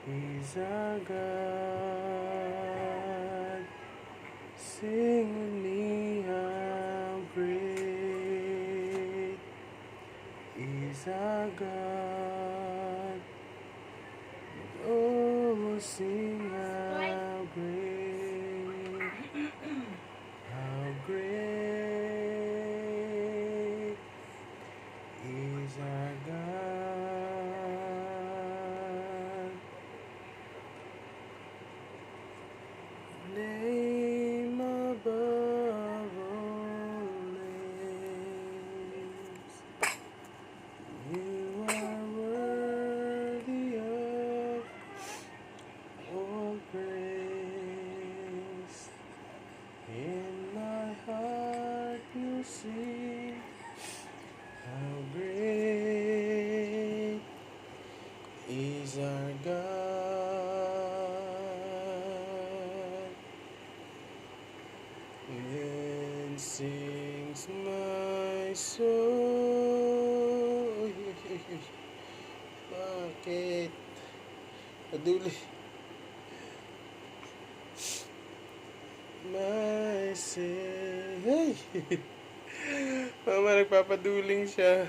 He's our God. Sing with me how great is our God. Oh, sing how great is our God. Name above all names. You are worthy of all praise. In my heart you see how great is our God. Then sings my soul. Bakit? Paduli. My sin. Hey! Mama, nagpapaduling siya.